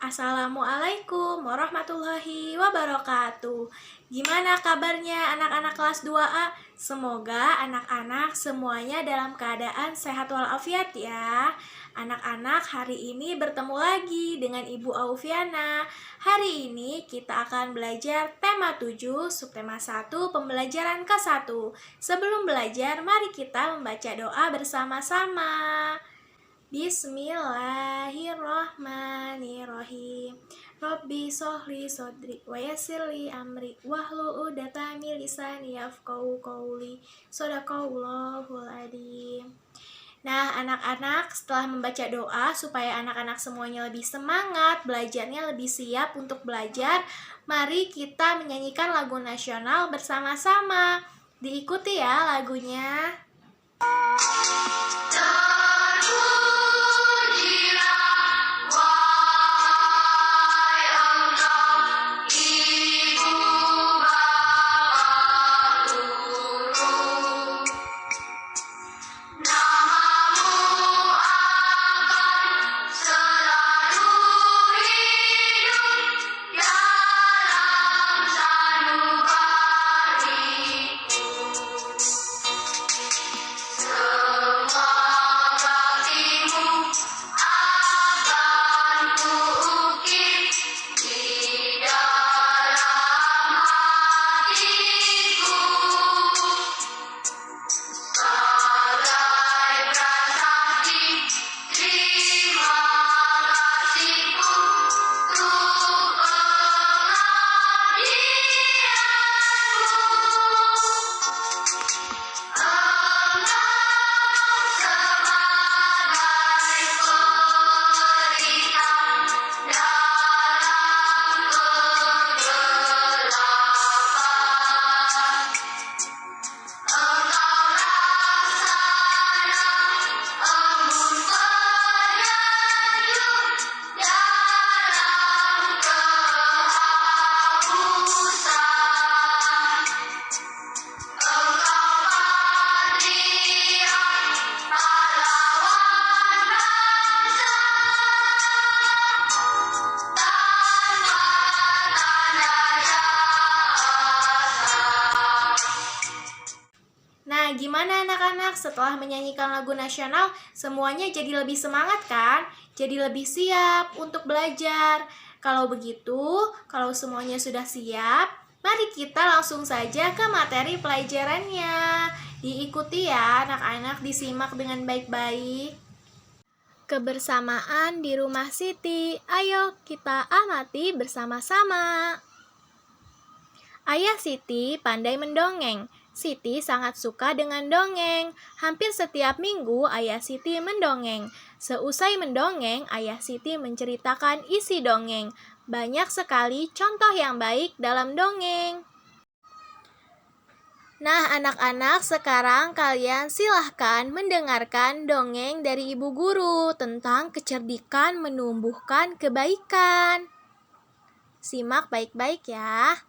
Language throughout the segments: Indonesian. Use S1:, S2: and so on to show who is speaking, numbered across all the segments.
S1: Assalamualaikum warahmatullahi wabarakatuh. Gimana kabarnya anak-anak kelas 2A? Semoga anak-anak semuanya dalam keadaan sehat walafiat ya. Anak-anak, hari ini bertemu lagi dengan Ibu Aufiana. Hari ini kita akan belajar tema 7, subtema 1, pembelajaran ke-1. Sebelum belajar, mari kita membaca doa bersama-sama. Bismillahirrohmanirrohim. Robbi sohli sodri wa yassirli amri wahlul 'uqdatam min lisani yafqahu qawli. Shadaqallahul adzim. Nah, anak-anak, setelah membaca doa supaya anak-anak semuanya lebih semangat, belajarnya lebih siap untuk belajar, mari kita menyanyikan lagu nasional bersama-sama. Diikuti ya lagunya. Nah, gimana anak-anak setelah menyanyikan lagu nasional, semuanya jadi lebih semangat kan? Jadi lebih siap untuk belajar. Kalau begitu, kalau semuanya sudah siap, mari kita langsung saja ke materi pelajarannya. Diikuti ya anak-anak, disimak dengan baik-baik. Kebersamaan di rumah Siti, ayo kita amati bersama-sama. Ayah Siti pandai mendongeng. Siti sangat suka dengan dongeng. Hampir setiap minggu Ayah Siti mendongeng. Seusai mendongeng, Ayah Siti menceritakan isi dongeng. Banyak sekali contoh yang baik dalam dongeng. Nah, anak-anak, sekarang kalian silahkan mendengarkan dongeng dari Ibu Guru tentang kecerdikan menumbuhkan kebaikan. Simak baik-baik ya.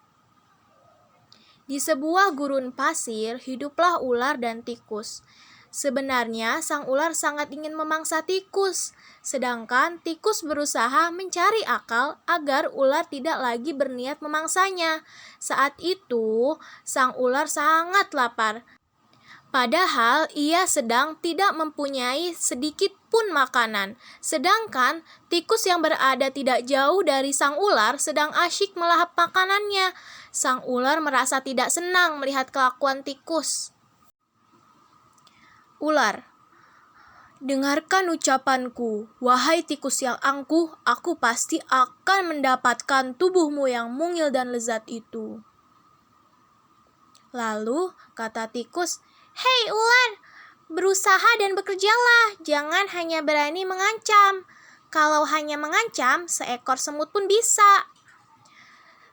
S1: Di sebuah gurun pasir, hiduplah ular dan tikus. Sebenarnya, sang ular sangat ingin memangsa tikus, sedangkan tikus berusaha mencari akal agar ular tidak lagi berniat memangsanya. Saat itu, sang ular sangat lapar. Padahal ia sedang tidak mempunyai sedikit pun makanan. Sedangkan tikus yang berada tidak jauh dari sang ular sedang asyik melahap makanannya. Sang ular merasa tidak senang melihat kelakuan tikus. Ular, dengarkan ucapanku, wahai tikus yang angkuh, aku pasti akan mendapatkan tubuhmu yang mungil dan lezat itu. Lalu kata tikus, hei ular, berusaha dan bekerjalah, jangan hanya berani mengancam. Kalau hanya mengancam, seekor semut pun bisa.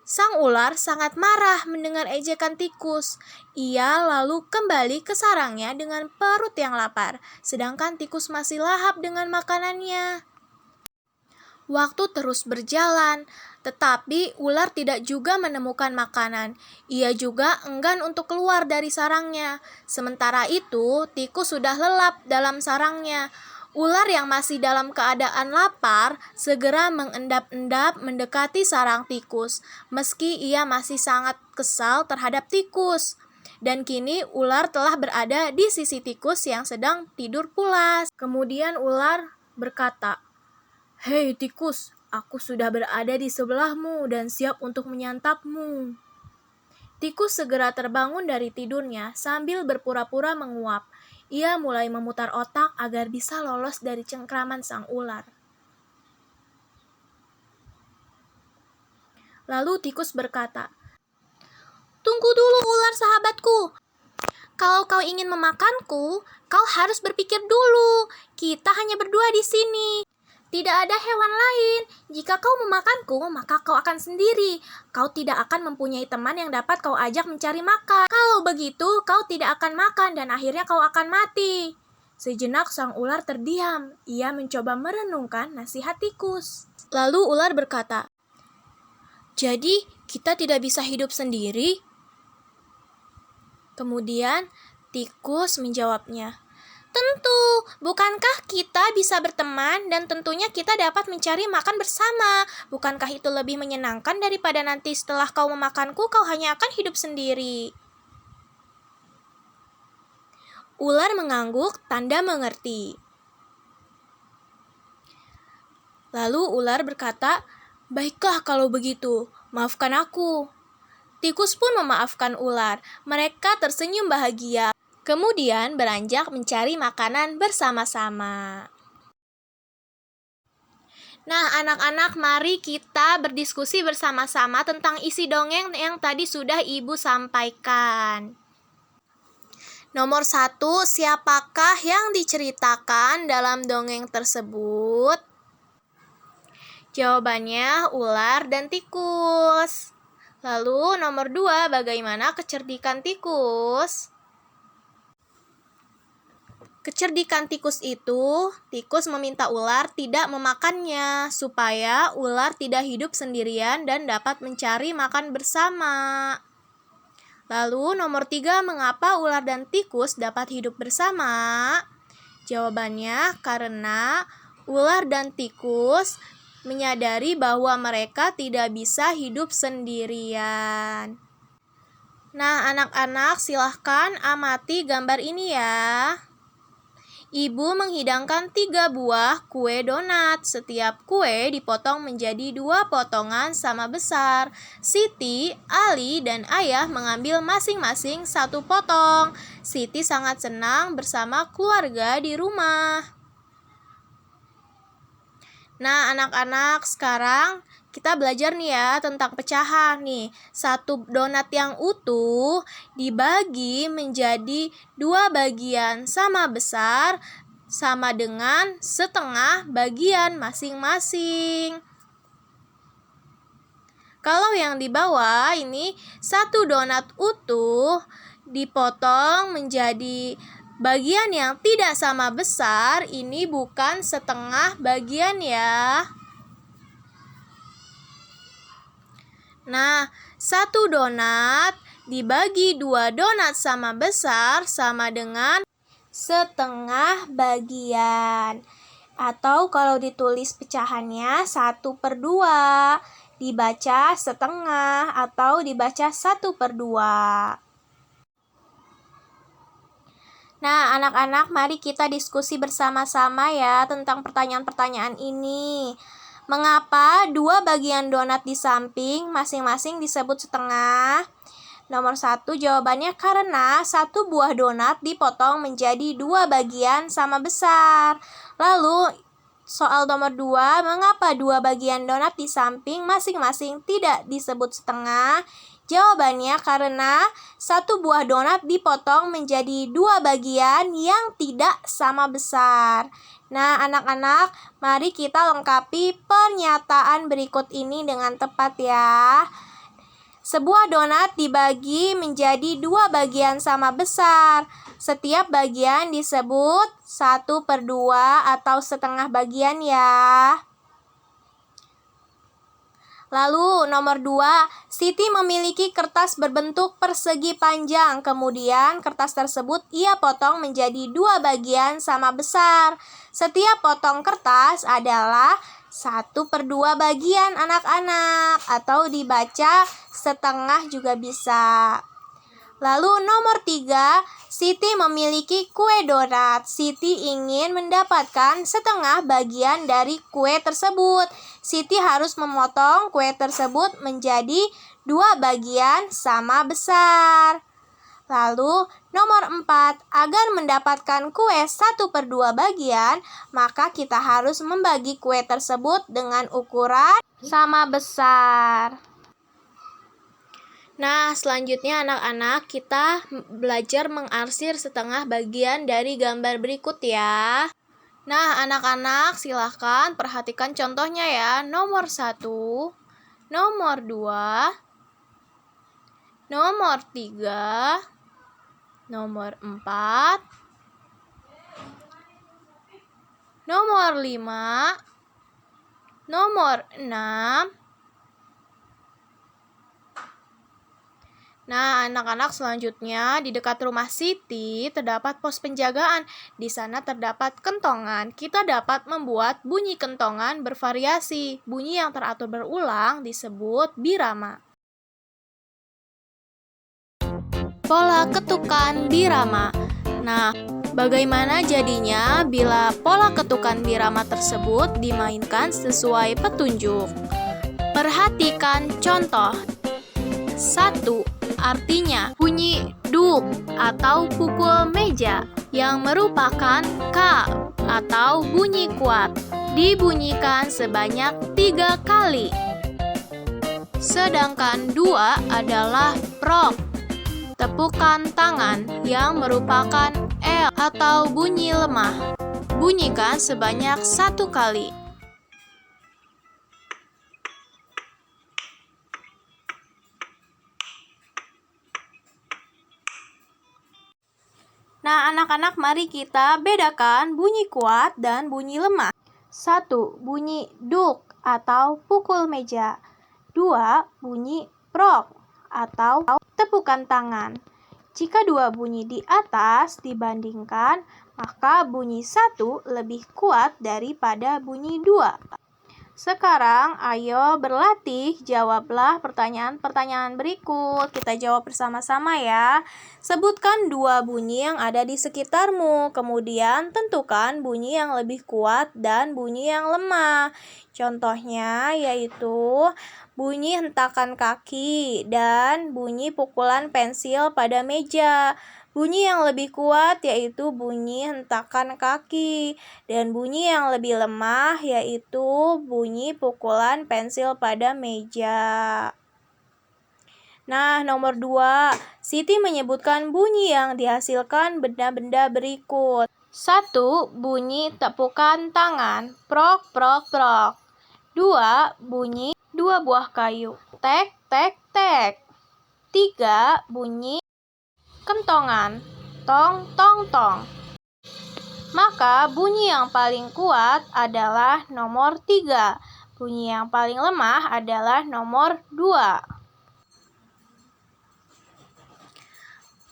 S1: Sang ular sangat marah mendengar ejekan tikus. Ia lalu kembali ke sarangnya dengan perut yang lapar, sedangkan tikus masih lahap dengan makanannya. Waktu terus berjalan, tetapi ular tidak juga menemukan makanan. Ia juga enggan untuk keluar dari sarangnya. Sementara itu, tikus sudah lelap dalam sarangnya. Ular yang masih dalam keadaan lapar segera mengendap-endap mendekati sarang tikus, meski ia masih sangat kesal terhadap tikus. Dan kini ular telah berada di sisi tikus yang sedang tidur pulas. Kemudian ular berkata, "Hei tikus, aku sudah berada di sebelahmu dan siap untuk menyantapmu." Tikus segera terbangun dari tidurnya sambil berpura-pura menguap. Ia mulai memutar otak agar bisa lolos dari cengkraman sang ular. Lalu tikus berkata, "Tunggu dulu ular sahabatku. Kalau kau ingin memakanku, kau harus berpikir dulu. Kita hanya berdua di sini. Tidak ada hewan lain. Jika kau memakanku, maka kau akan sendiri. Kau tidak akan mempunyai teman yang dapat kau ajak mencari makan. Kalau begitu, kau tidak akan makan dan akhirnya kau akan mati." Sejenak sang ular terdiam. Ia mencoba merenungkan nasihat tikus. Lalu ular berkata, "Jadi, kita tidak bisa hidup sendiri?" Kemudian, tikus menjawabnya, "Tentu, bukankah kita bisa berteman dan tentunya kita dapat mencari makan bersama? Bukankah itu lebih menyenangkan daripada nanti setelah kau memakanku, kau hanya akan hidup sendiri?" Ular mengangguk, tanda mengerti. Lalu ular berkata, "Baiklah kalau begitu, maafkan aku." Tikus pun memaafkan ular. Mereka tersenyum bahagia. Kemudian beranjak mencari makanan bersama-sama. Nah, anak-anak, mari kita berdiskusi bersama-sama tentang isi dongeng yang tadi sudah Ibu sampaikan. Nomor 1, siapakah yang diceritakan dalam dongeng tersebut? Jawabannya ular dan tikus. Lalu nomor 2, bagaimana kecerdikan tikus? Kecerdikan tikus itu, tikus meminta ular tidak memakannya supaya ular tidak hidup sendirian dan dapat mencari makan bersama. Lalu nomor 3, mengapa ular dan tikus dapat hidup bersama? Jawabannya karena ular dan tikus menyadari bahwa mereka tidak bisa hidup sendirian. Nah, anak-anak, silahkan amati gambar ini ya. Ibu menghidangkan 3 buah kue donat. Setiap kue dipotong menjadi 2 potongan sama besar. Siti, Ali, dan Ayah mengambil masing-masing 1 potong. Siti sangat senang bersama keluarga di rumah. Nah, anak-anak, sekarang kita belajar nih ya tentang pecahan nih. 1 donat yang utuh dibagi menjadi 2 bagian sama besar sama dengan setengah bagian masing-masing. Kalau yang di bawah ini 1 donat utuh dipotong menjadi bagian yang tidak sama besar, ini bukan setengah bagian ya. Nah, 1 donat dibagi 2 donat sama besar sama dengan setengah bagian. Atau kalau ditulis pecahannya 1/2, dibaca setengah atau dibaca 1/2. Nah, anak-anak, mari kita diskusi bersama-sama ya tentang pertanyaan-pertanyaan ini. Mengapa 2 bagian donat di samping masing-masing disebut setengah? Nomor 1, jawabannya karena 1 buah donat dipotong menjadi 2 bagian sama besar. Lalu, soal nomor 2, mengapa 2 bagian donat di samping masing-masing tidak disebut setengah? Jawabannya karena 1 buah donat dipotong menjadi 2 bagian yang tidak sama besar. Nah, anak-anak, mari kita lengkapi pernyataan berikut ini dengan tepat ya. Sebuah donat dibagi menjadi 2 bagian sama besar. Setiap bagian disebut 1/2 atau setengah bagian ya. Lalu nomor 2, Siti memiliki kertas berbentuk persegi panjang. Kemudian kertas tersebut ia potong menjadi 2 bagian sama besar. Setiap potong kertas adalah 1/2 bagian anak-anak, atau dibaca setengah juga bisa. Lalu nomor 3, Siti memiliki kue donat. Siti ingin mendapatkan setengah bagian dari kue tersebut. Siti harus memotong kue tersebut menjadi 2 bagian sama besar. Lalu nomor 4, agar mendapatkan kue 1/2 bagian, maka kita harus membagi kue tersebut dengan ukuran sama besar. Nah, selanjutnya anak-anak, kita belajar mengarsir setengah bagian dari gambar berikut ya. Nah, anak-anak silahkan perhatikan contohnya ya. Nomor 1, nomor 2, nomor 3, nomor 4, nomor 5, nomor 6. Nah, anak-anak, selanjutnya di dekat rumah Siti terdapat pos penjagaan. Di sana terdapat kentongan. Kita dapat membuat bunyi kentongan bervariasi. Bunyi yang teratur berulang disebut birama. Pola ketukan birama. Nah, bagaimana jadinya bila pola ketukan birama tersebut dimainkan sesuai petunjuk? Perhatikan contoh. 1. Artinya bunyi duk atau pukul meja yang merupakan K atau bunyi kuat dibunyikan sebanyak 3 kali. Sedangkan 2 adalah prok, tepukan tangan yang merupakan L atau bunyi lemah, bunyikan sebanyak 1 kali. Nah, anak-anak, mari kita bedakan bunyi kuat dan bunyi lemah. 1. Bunyi duk atau pukul meja. 2. Bunyi prok atau tepukan tangan. Jika 2 bunyi di atas dibandingkan, maka bunyi 1 lebih kuat daripada bunyi 2. Sekarang, ayo berlatih, jawablah pertanyaan-pertanyaan berikut. Kita jawab bersama-sama ya. Sebutkan 2 bunyi yang ada di sekitarmu. Kemudian, tentukan bunyi yang lebih kuat dan bunyi yang lemah. Contohnya yaitu bunyi hentakan kaki dan bunyi pukulan pensil pada meja. Bunyi yang lebih kuat yaitu bunyi hentakan kaki, dan bunyi yang lebih lemah yaitu bunyi pukulan pensil pada meja. Nah, nomor 2, Siti menyebutkan bunyi yang dihasilkan benda-benda berikut. 1. Bunyi tepukan tangan, prok, prok, prok. 2. Bunyi 2 buah kayu, tek, tek, tek. 3. Bunyi kentongan, tong, tong, tong. Maka bunyi yang paling kuat adalah nomor 3. Bunyi yang paling lemah adalah nomor 2.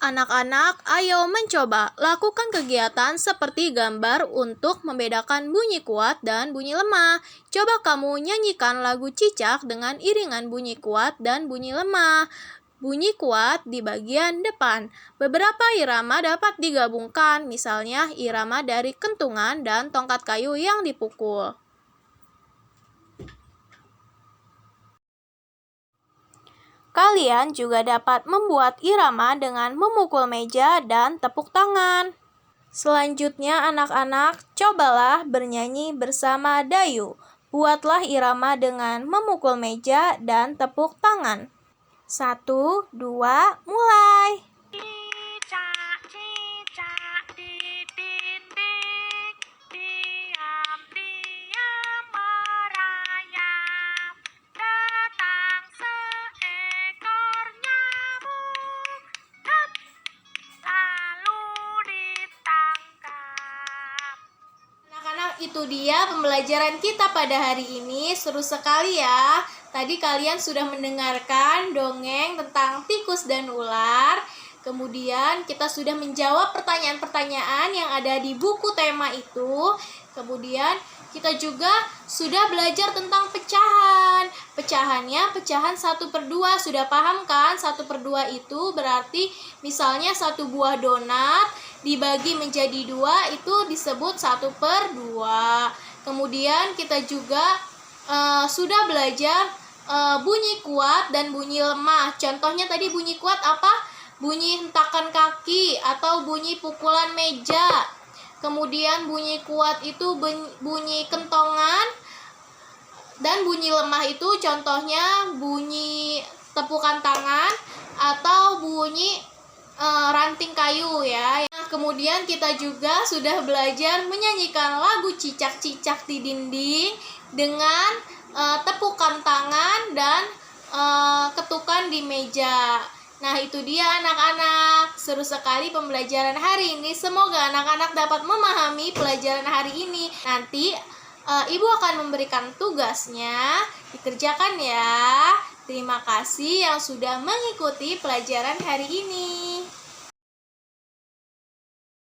S1: Anak-anak, ayo mencoba lakukan kegiatan seperti gambar untuk membedakan bunyi kuat dan bunyi lemah. Coba kamu nyanyikan lagu Cicak dengan iringan bunyi kuat dan bunyi lemah. Bunyi kuat di bagian depan. Beberapa irama dapat digabungkan, misalnya irama dari kentungan dan tongkat kayu yang dipukul. Kalian juga dapat membuat irama dengan memukul meja dan tepuk tangan. Selanjutnya anak-anak, cobalah bernyanyi bersama Dayu. Buatlah irama dengan memukul meja dan tepuk tangan. 1, 2, mulai.
S2: Cicak, cicak di dinding, diam-diam merayap. Datang seekor nyamuk, hap, lalu ditangkap.
S1: Anak-anak, itu itu dia pembelajaran kita pada hari ini. Seru sekali ya. Tadi kalian sudah mendengarkan dongeng tentang tikus dan ular. Kemudian kita sudah menjawab pertanyaan-pertanyaan yang ada di buku tema itu. Kemudian kita juga sudah belajar tentang pecahan. Pecahannya pecahan 1/2. Sudah paham kan? 1/2 itu berarti misalnya satu buah donat dibagi menjadi 2 itu disebut 1/2. Kemudian kita juga sudah belajar bunyi kuat dan bunyi lemah. Contohnya tadi bunyi kuat apa? Bunyi hentakan kaki atau bunyi pukulan meja. Kemudian bunyi kuat itu bunyi kentongan, dan bunyi lemah itu contohnya bunyi tepukan tangan atau bunyi ranting kayu ya. Nah, kemudian kita juga sudah belajar menyanyikan lagu cicak-cicak di dinding dengan tepukan tangan dan ketukan di meja. Nah, itu dia anak-anak. Seru sekali pembelajaran hari ini. Semoga anak-anak dapat memahami pelajaran hari ini. Nanti Ibu akan memberikan tugasnya. Dikerjakan ya. Terima kasih yang sudah mengikuti pelajaran hari ini.